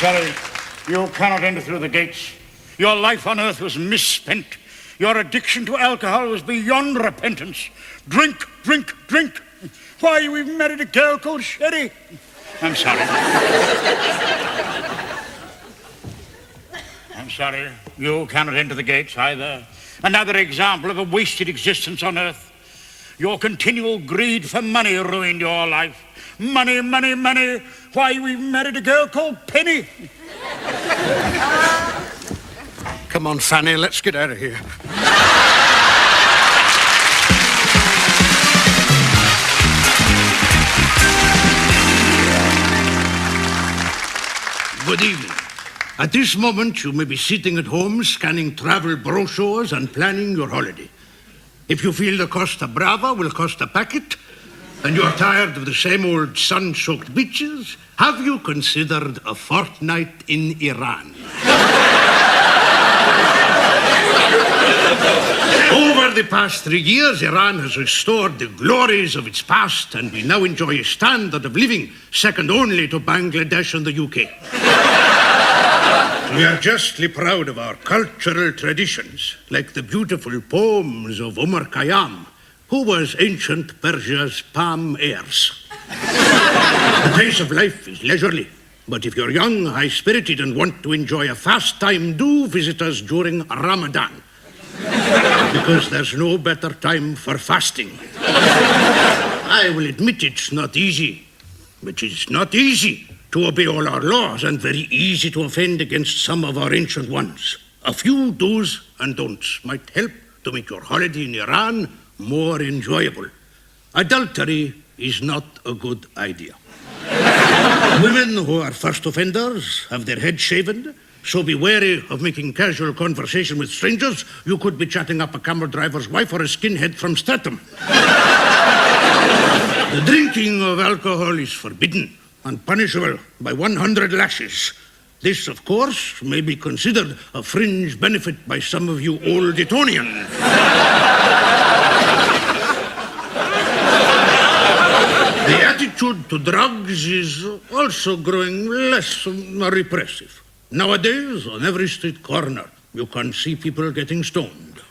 sorry. You cannot enter through the gates. Your life on earth was misspent. Your addiction to alcohol was beyond repentance. Drink, drink, drink. Why, we've married a girl called Sherry. I'm sorry. I'm sorry. You cannot enter the gates either. Another example of a wasted existence on earth. Your continual greed for money ruined your life. Money, money, money. Why, we've married a girl called Penny. Come on, Fanny, let's get out of here. Good evening. At this moment, you may be sitting at home, scanning travel brochures and planning your holiday. If you feel the Costa Brava will cost a packet, and you're tired of the same old sun-soaked beaches, have you considered a fortnight in Iran? Over the past 3 years, Iran has restored the glories of its past, and we now enjoy a standard of living second only to Bangladesh and the UK. We are justly proud of our cultural traditions, like the beautiful poems of Omar Khayyam, who was ancient Persia's palm heirs. The pace of life is leisurely, but if you're young, high-spirited, and want to enjoy a fast time, do visit us during Ramadan, because there's no better time for fasting. I will admit it's not easy, but it's not easy to obey all our laws and very easy to offend against some of our ancient ones. A few do's and don'ts might help to make your holiday in Iran more enjoyable. Adultery is not a good idea. Women who are first offenders have their heads shaven, so be wary of making casual conversation with strangers. You could be chatting up a camel driver's wife or a skinhead from Streatham. The drinking of alcohol is forbidden and punishable by 100 lashes. This, of course, may be considered a fringe benefit by some of you old Etonians. The attitude to drugs is also growing less repressive. Nowadays, on every street corner, you can see people getting stoned.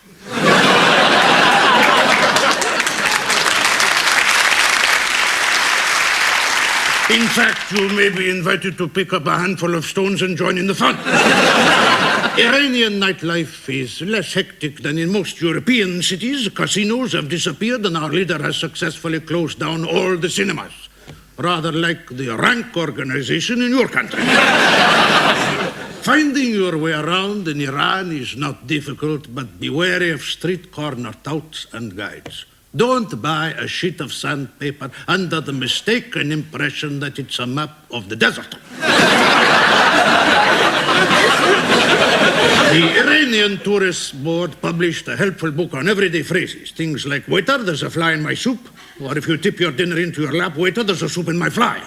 In fact, you may be invited to pick up a handful of stones and join in the fun. Iranian nightlife is less hectic than in most European cities. Casinos have disappeared and our leader has successfully closed down all the cinemas. Rather like the rank organization in your country. Finding your way around in Iran is not difficult, but be wary of street corner touts and guides. Don't buy a sheet of sandpaper under the mistaken impression that it's a map of the desert. The Iranian Tourist Board published a helpful book on everyday phrases. Things like, waiter, there's a fly in my soup. Or if you tip your dinner into your lap, waiter, there's a soup in my fly.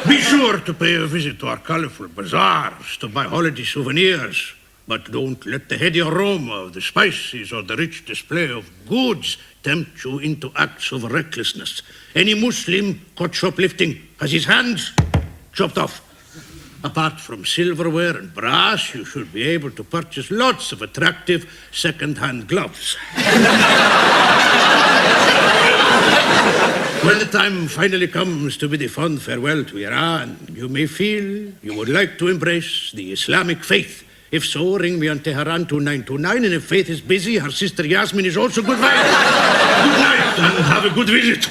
Be sure to pay a visit to our colorful bazaars to buy holiday souvenirs. But don't let the heady aroma of the spices or the rich display of goods tempt you into acts of recklessness. Any Muslim caught shoplifting has his hands chopped off. Apart from silverware and brass, you should be able to purchase lots of attractive second-hand gloves. When the time finally comes to bid a fond farewell to Iran, you may feel you would like to embrace the Islamic faith. If so, ring me on Tehran 2929, and if Faith is busy, her sister Yasmin is also good night. Good night, and have a good visit.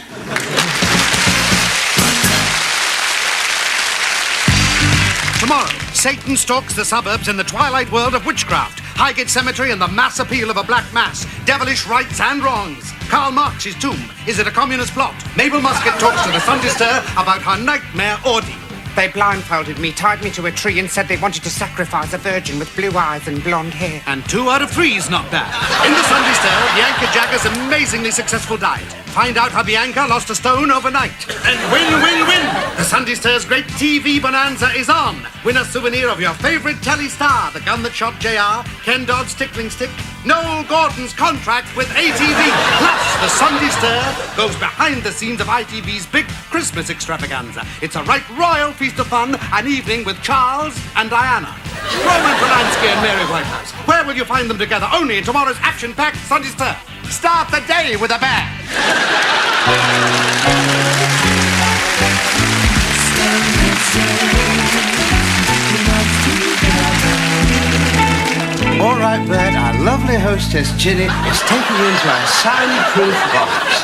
Tomorrow, Satan stalks the suburbs in the twilight world of witchcraft, Highgate Cemetery and the mass appeal of a black mass, devilish rights and wrongs. Karl Marx's tomb, is it a communist plot? Mabel Musket talks to the Sunday Stir about her nightmare orgy. They blindfolded me, tied me to a tree and said they wanted to sacrifice a virgin with blue eyes and blonde hair. And 2 out of 3 is not bad. In the Sunday Stir, the Anchor Jagger's amazingly successful diet. Find out how Bianca lost a stone overnight. And win, win, win! The Sunday Stir's great TV bonanza is on. Win a souvenir of your favourite telly star, the gun that shot JR, Ken Dodd's tickling stick, Noel Gordon's contract with ATV. Plus, the Sunday Stir goes behind the scenes of ITV's big Christmas extravaganza. It's a right royal feast of fun, an evening with Charles and Diana, Roman Polanski and Mary Whitehouse. Where will you find them together? Only in tomorrow's action-packed Sunday Stir. Start the day with a bang. All right, Bert, our lovely hostess, Ginny, is taking you into our soundproof box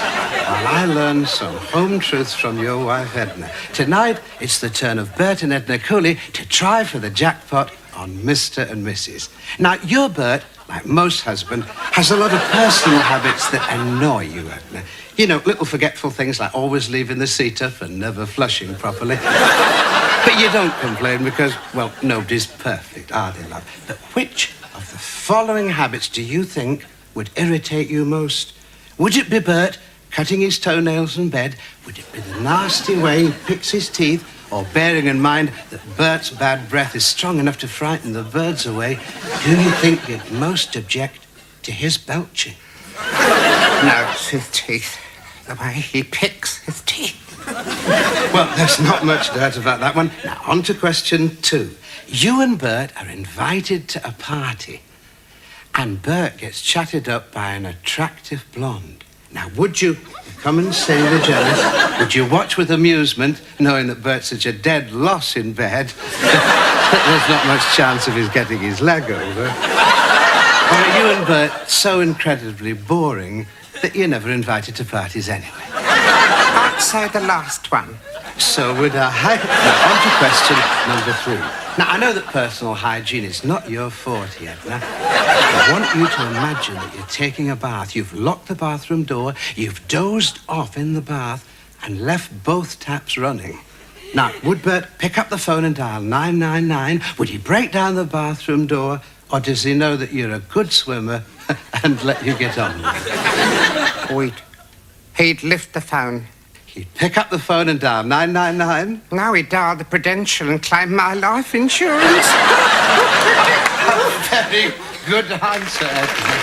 while I learn some home truths from your wife, Edna. Tonight, it's the turn of Bert and Edna Cooley to try for the jackpot on Mr. and Mrs. Now, your Bert, like most husbands, has a lot of personal habits that annoy you, Edna. You know, little forgetful things like always leaving the seat up and never flushing properly. But you don't complain because, well, nobody's perfect, are they, love? But which of the following habits do you think would irritate you most? Would it be Bert cutting his toenails in bed? Would it be the nasty way he picks his teeth? Or bearing in mind that Bert's bad breath is strong enough to frighten the birds away, do you think you'd most object to his belching? No, it's his teeth. The way he picks his teeth. Well, there's not much doubt about that one. Now, on to question 2. You and Bert are invited to a party, and Bert gets chatted up by an attractive blonde. Now, would you come and say you're jealous? Would you watch with amusement, knowing that Bert's such a dead loss in bed? There's not much chance of his getting his leg over. Or are you and Bert so incredibly boring that you're never invited to parties anyway? I'd say the last one. So would I. Now, on to question number 3. Now, I know that personal hygiene is not your forte, Edna. I want you to imagine that you're taking a bath. You've locked the bathroom door, you've dozed off in the bath, and left both taps running. Now, would Bert pick up the phone and dial 999? Would he break down the bathroom door? Or does he know that you're a good swimmer and let you get on with it? He'd lift the phone. He'd pick up the phone and dial 999? Now he'd dial the Prudential and claim my life insurance. Very good answer, Edna.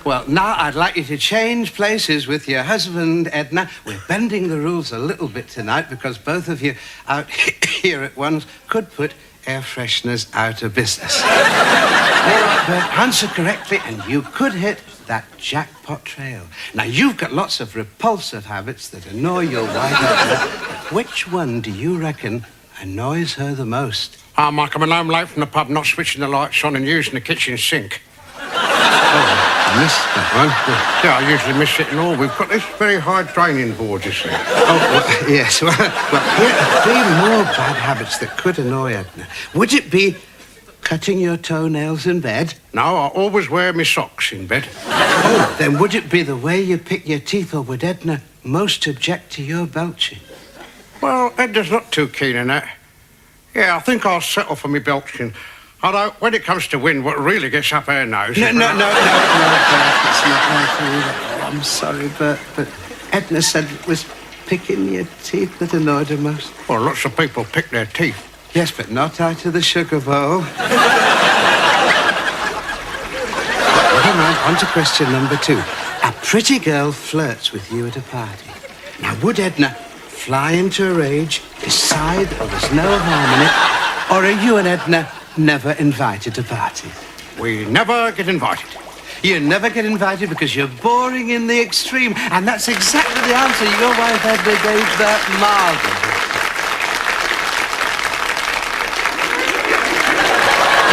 Well, now I'd like you to change places with your husband, Edna. We're bending the rules a little bit tonight because both of you out here at once could put air fresheners out of business. All right, Bert, answer correctly and you could hit that jackpot trail. Now, you've got lots of repulsive habits that annoy your wife, Edna. Which one do you reckon annoys her the most? I come home late from the pub, not switching the lights on and using the kitchen sink. I missed that one. Yeah, I usually miss it and all. We've got this very high draining board, you see. Oh, well, yes. Well, here are 3 more bad habits that could annoy Edna. Would it be cutting your toenails in bed? No, I always wear my socks in bed. Oh, then would it be the way you pick your teeth, or would Edna most object to your belching? Well, Edna's not too keen on that. Yeah, I think I'll settle for me belching. Although, when it comes to wind, what really gets up her nose... No, Bert, it's not like that. I'm sorry, Bert, but Edna said it was picking your teeth that annoyed her most. Well, lots of people pick their teeth. Yes, but not out of the sugar bowl. Never mind, on to question number 2. A pretty girl flirts with you at a party. Now, would Edna fly into a rage, decide that there's no harm in it, or are you and Edna never invited to parties? We never get invited. You never get invited because you're boring in the extreme, and that's exactly the answer your wife Edna gave Bert Marvin.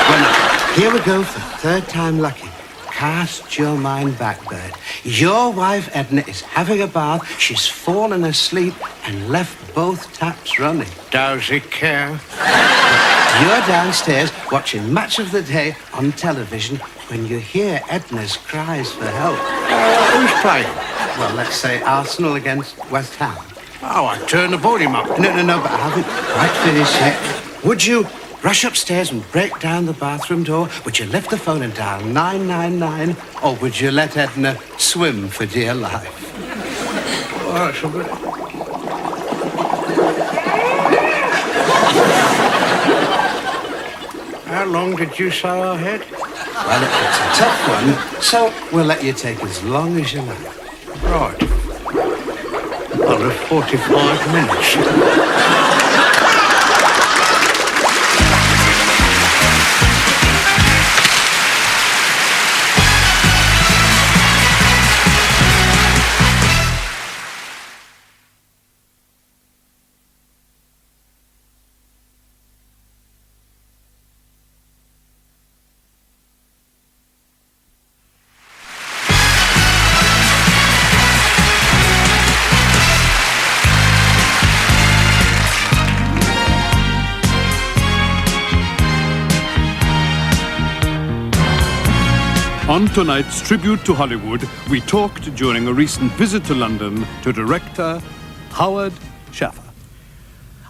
Well, now, here we go for 3rd time lucky. Cast your mind back, Bert. Your wife Edna is having a bath, she's fallen asleep and left both taps running. Does he care? You're downstairs watching Match of the Day on television when you hear Edna's cries for help. Who's playing? Well, let's say Arsenal against West Ham. Oh, I turned the volume up. No, but I haven't quite finished yet. Would you rush upstairs and break down the bathroom door? Would you lift the phone and dial 999? Or would you let Edna swim for dear life? Oh, somebody. How long did you say I had? Well, it's a tough one, so we'll let you take as long as you like. Right. Well, there's 45 minutes. On tonight's Tribute to Hollywood, we talked during a recent visit to London to director Howard Schaffer.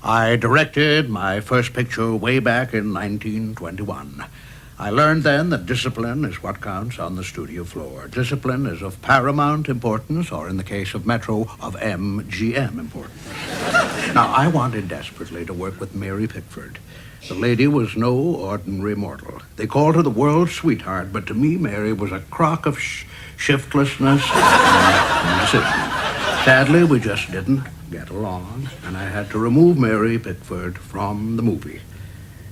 I directed my first picture way back in 1921. I learned then that discipline is what counts on the studio floor. Discipline is of paramount importance, or in the case of Metro, of MGM importance. Now, I wanted desperately to work with Mary Pickford. The lady was no ordinary mortal. They called her the world's sweetheart, but to me, Mary was a crock of shiftlessness and indecision. Sadly, we just didn't get along, and I had to remove Mary Pickford from the movie.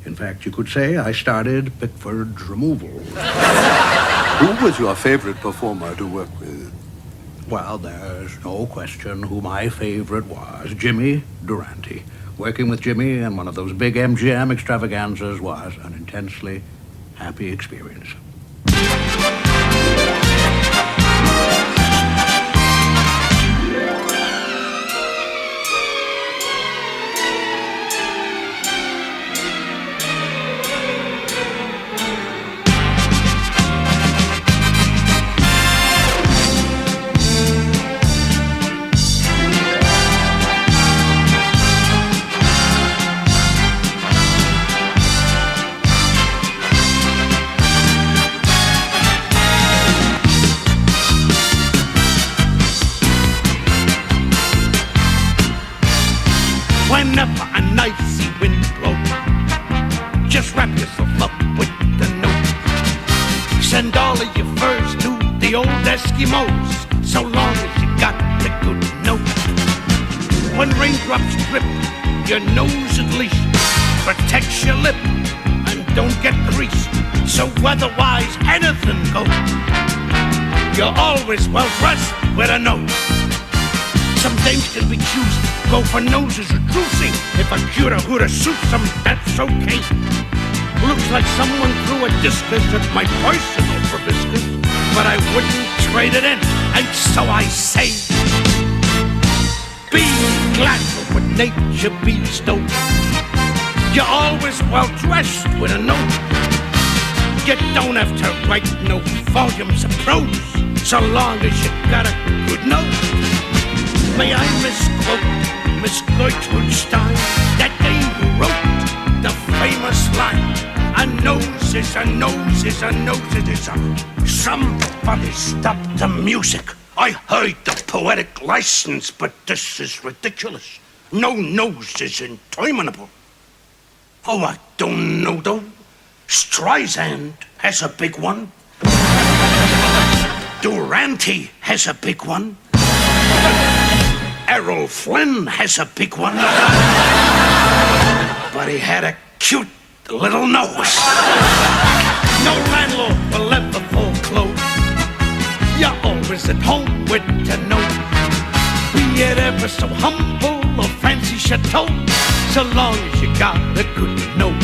In fact, you could say I started Pickford's removal. Who was your favorite performer to work with? Well, there's no question who my favorite was, Jimmy Durante. Working with Jimmy in one of those big MGM extravaganzas was an intensely happy experience. Whenever a icy wind blows, just wrap yourself up with the note. Send all of your furs to the old Eskimos, so long as you got the good note. When raindrops drip, your nose at least protects your lip and don't get creased. So weather-wise, anything goes. You're always well dressed with a note. Some dames can be choosy, go for noses or juicy. If a cuter hooter suits them, that's okay. Looks like someone threw a discus at my personal proboscis, but I wouldn't trade it in, and so I say, be glad for what nature bestowed. You're always well dressed with a note. You don't have to write no volumes of prose, so long as you got a good note. May I misquote Miss Gertrude Stein, that dame who wrote the famous line, a nose is a nose is a nose is a... Somebody stop the music. I heard the poetic license, but this is ridiculous. No nose is interminable. Oh, I don't know though. Streisand has a big one. Durante has a big one. Errol Flynn has a big one, but he had a cute little nose. No landlord will ever foreclose. You're always at home with the note. Be it ever so humble or fancy chateau, so long as you got a good note.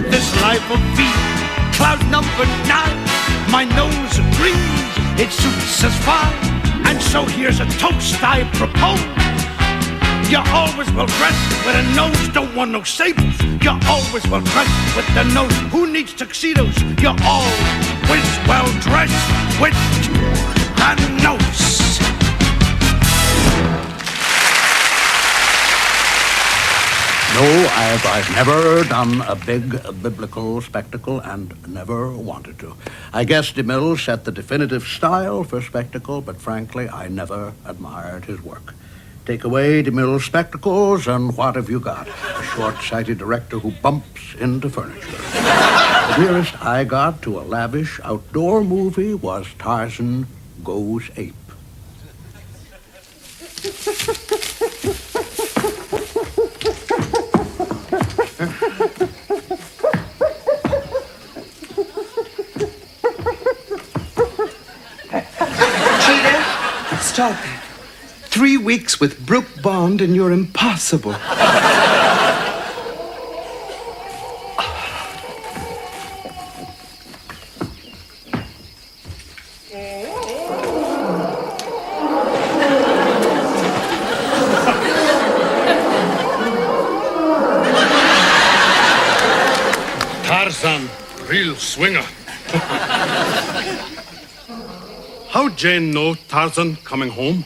This life of V, cloud number 9, my nose agrees, it suits us fine. And so here's a toast I propose. You're always well dressed with a nose, don't want no sables. You're always well dressed with the nose, who needs tuxedos? You're always well dressed with a nose. No, I've never done a big biblical spectacle and never wanted to. I guess DeMille set the definitive style for spectacle, but frankly, I never admired his work. Take away DeMille's spectacles, and what have you got? A short-sighted director who bumps into furniture. The nearest I got to a lavish outdoor movie was Tarzan Goes Ape. Stop it. 3 weeks with Brooke Bond and you're impossible. Tarzan, real swinger. How'd Jane know Tarzan coming home?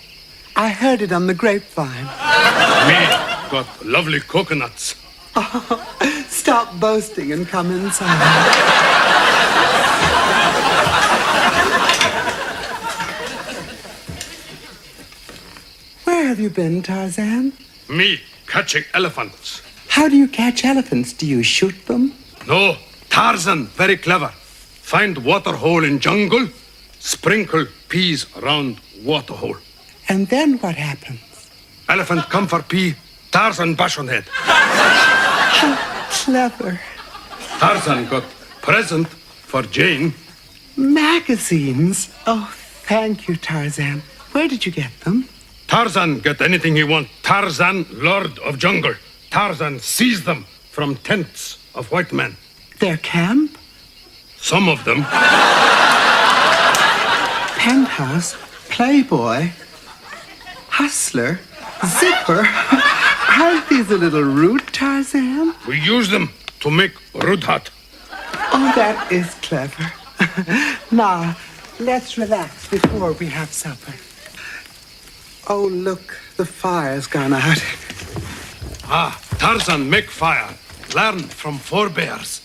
I heard it on the grapevine. Me got lovely coconuts. Stop boasting and come inside. Where have you been, Tarzan? Me catching elephants. How do you catch elephants? Do you shoot them? No, Tarzan, very clever. Find water hole in jungle, sprinkle peas around water hole. And then what happens? Elephant come for pea, Tarzan bash on head. How clever. Tarzan got present for Jane. Magazines? Oh, thank you, Tarzan. Where did you get them? Tarzan get anything he want. Tarzan, Lord of Jungle. Tarzan seized them from tents of white men. Their camp? Some of them. Penthouse? Playboy? Hustler? Zipper? Aren't these a little rude, Tarzan? We use them to make root hot. Oh, that is clever. Now, let's relax before we have supper. Oh, look, the fire's gone out. Ah, Tarzan make fire. Learn from forebears.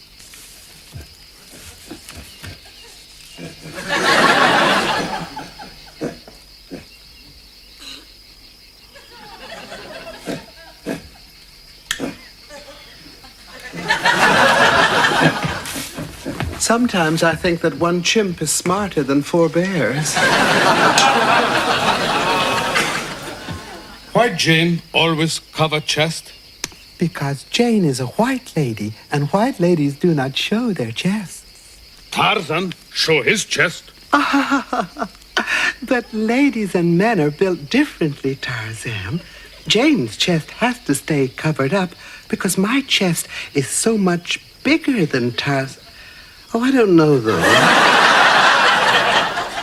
Sometimes I think that one chimp is smarter than 4 bears. Why Jane always cover chest? Because Jane is a white lady, and white ladies do not show their chests. Tarzan show his chest. But ladies and men are built differently, Tarzan. Jane's chest has to stay covered up because my chest is so much bigger than Tarzan. Oh, I don't know, though.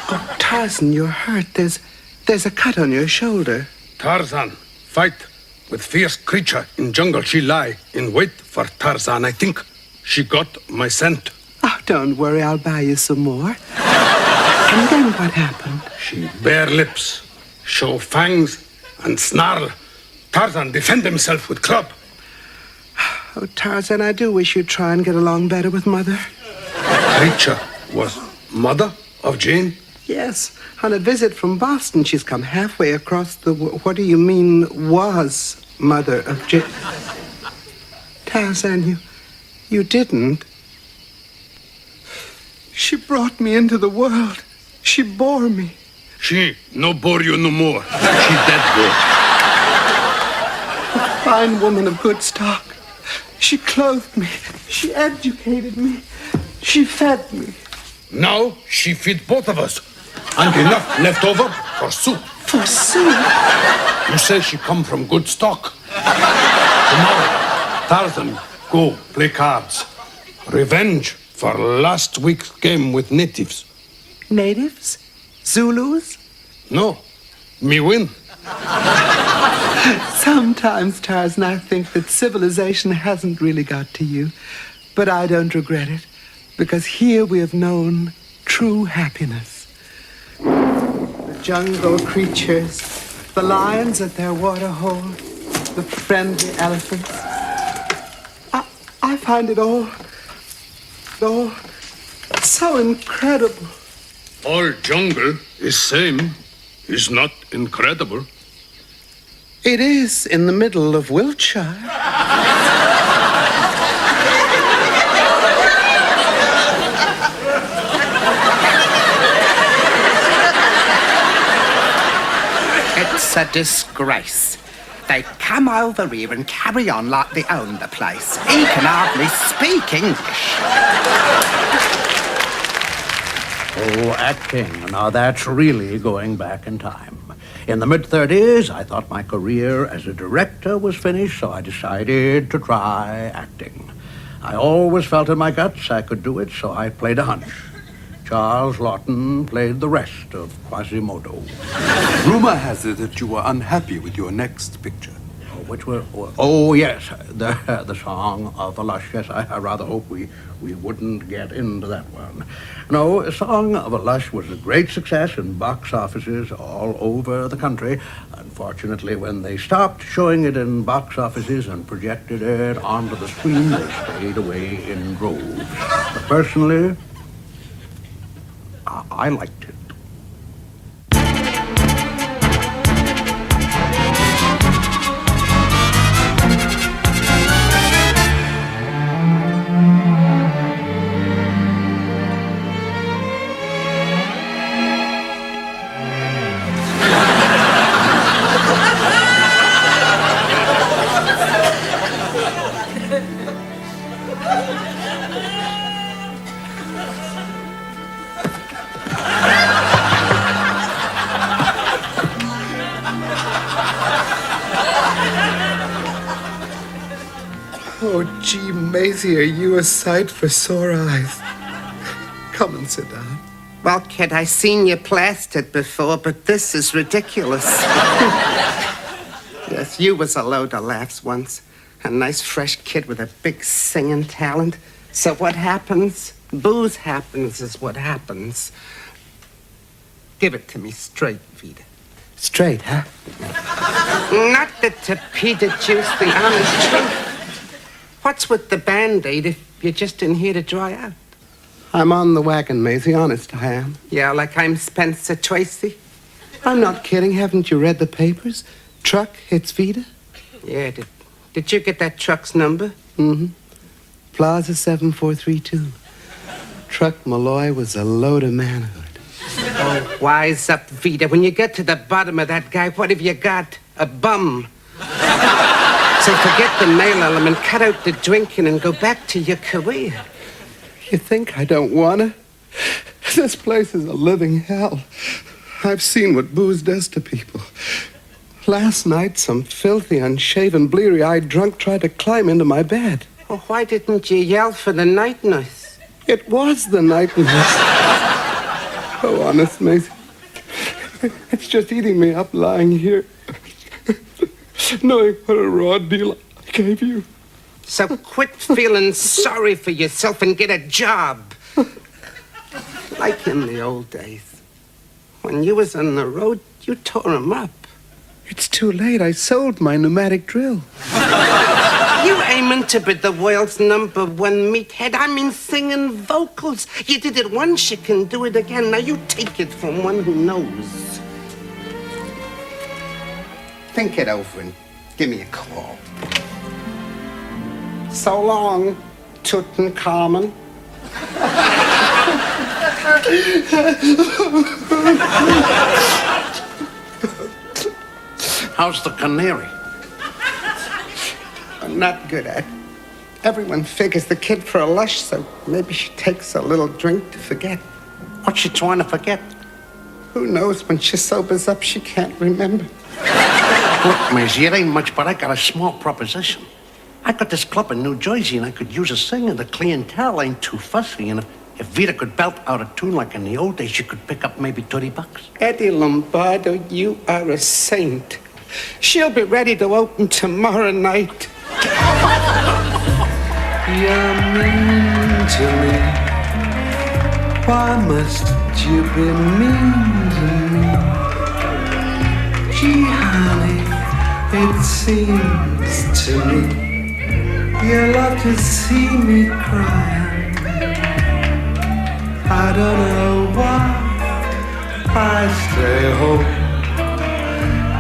Oh, Tarzan, you're hurt. There's a cut on your shoulder. Tarzan fight with fierce creature in jungle. She lie in wait for Tarzan. I think she got my scent. Oh, don't worry. I'll buy you some more. And then what happened? She bare lips, show fangs and snarl. Tarzan defend himself with club. Oh, Tarzan, I do wish you'd try and get along better with Mother. Creature was mother of Jane? Yes, on a visit from Boston. She's come halfway across the... What do you mean, was mother of Jane? Tarzan, you didn't. She brought me into the world. She bore me. She no bore you no more. She dead boy. A fine woman of good stock. She clothed me. She educated me. She fed me. Now she feed both of us. And enough left over for soup. For soup? You say she come from good stock. Tomorrow, Tarzan go play cards. Revenge for last week's game with natives. Natives? Zulus? No, me win. Sometimes, Tarzan, I think that civilization hasn't really got to you. But I don't regret it, because here we have known true happiness. The jungle creatures, the lions at their water hole, the friendly elephants, I find it all so incredible. All jungle is same, is not incredible. It is in the middle of Wiltshire. It's a disgrace. They come over here and carry on like they own the place. He can hardly speak English. Oh, acting. Now that's really going back in time. In the mid-30s, I thought my career as a director was finished, so I decided to try acting. I always felt in my guts I could do it, so I played a hunch. Charles Lawton played the rest of Quasimodo. Rumor has it that you were unhappy with your next picture. Which were, oh yes, the Song of a Lush. Yes, I rather hope we wouldn't get into that one. No, Song of a Lush was a great success in box offices all over the country. Unfortunately, when they stopped showing it in box offices and projected it onto the screen, they stayed away in droves. But personally, I liked it. Oh, gee, Maisie, are you a sight for sore eyes? Come and sit down. Well, kid, I seen you plastered before, but this is ridiculous. Yes, you was a load of laughs once. A nice, fresh kid with a big singing talent. So what happens? Booze happens is what happens. Give it to me straight, Vida. Straight, huh? Not the tapita juice, the honest truth. What's with the Band-Aid if you're just in here to dry out? I'm on the wagon, Maisie. Honest, I am. Yeah, like I'm Spencer Tracy? I'm not kidding. Haven't you read the papers? Truck hits Vida? Yeah, did you get that truck's number? Mm-hmm. Plaza 7432. Truck Malloy was a load of manhood. Oh, wise up, Vida. When you get to the bottom of that guy, what have you got? A bum. So forget the male element, cut out the drinking, and go back to your career. You think I don't want to? This place is a living hell. I've seen what booze does to people. Last night, some filthy, unshaven, bleary-eyed drunk tried to climb into my bed. Well, why didn't you yell for the night nurse? It was the night nurse. Oh, honest, Maisie. It's just eating me up lying here. Knowing what a raw deal I gave you. So quit feeling sorry for yourself and get a job. Like in the old days. When you was on the road, you tore 'em up. It's too late. I sold my pneumatic drill. You aiming to be the world's #1 meathead. I mean singing vocals. You did it once, you can do it again. Now you take it from one who knows. Think it over and give me a call. So long, Tutankhamun. How's the canary? I'm not good at. Everyone figures the kid for a lush, so maybe she takes a little drink to forget. What's she trying to forget? Who knows? When she sobers up, she can't remember. Look, Maisie, it ain't much, but I got a small proposition. I got this club in New Jersey, and I could use a singer. The clientele ain't too fussy, and if Vida could belt out a tune like in the old days, she could pick up maybe $30. Eddie Lombardo, you are a saint. She'll be ready to open tomorrow night. You're mean to me. Why must you be mean to me? Gee, honey, it seems to me You love to see me crying. I don't know why I stay home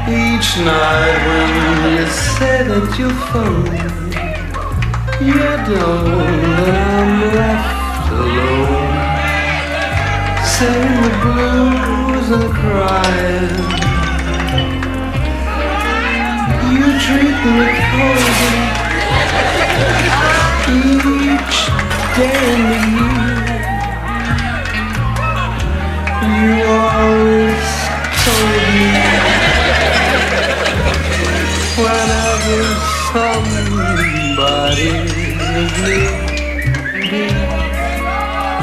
each night when you say that you'll phone. You don't, and I'm left alone, singing the blues and crying. You treat me coldly each day in the year. You always told me whenever somebody is near,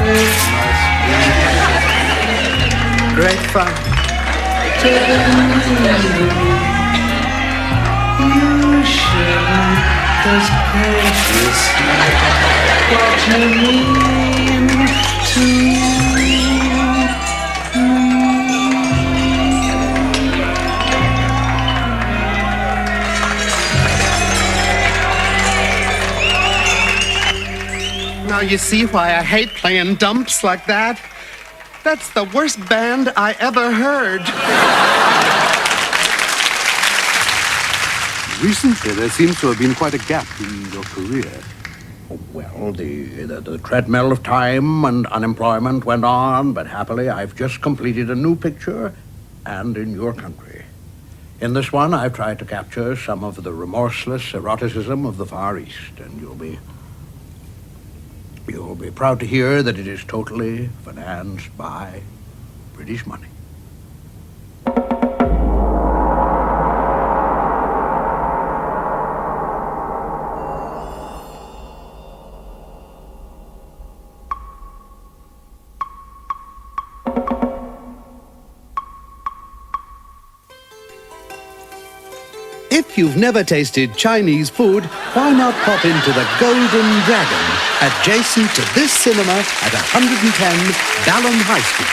it must be great fun to believe me. You shouldn't, 'cause can't you see what you mean to me? Now you see why I hate playing dumps like that? That's the worst band I ever heard. Recently, there seems to have been quite a gap in your career. Well, the treadmill of time and unemployment went on, but happily I've just completed a new picture, and in your country. In this one, I've tried to capture some of the remorseless eroticism of the Far East, and you'll be proud to hear that it is totally financed by British money. If you've never tasted Chinese food, why not pop into the Golden Dragon, adjacent to this cinema at 110 Balham High Street.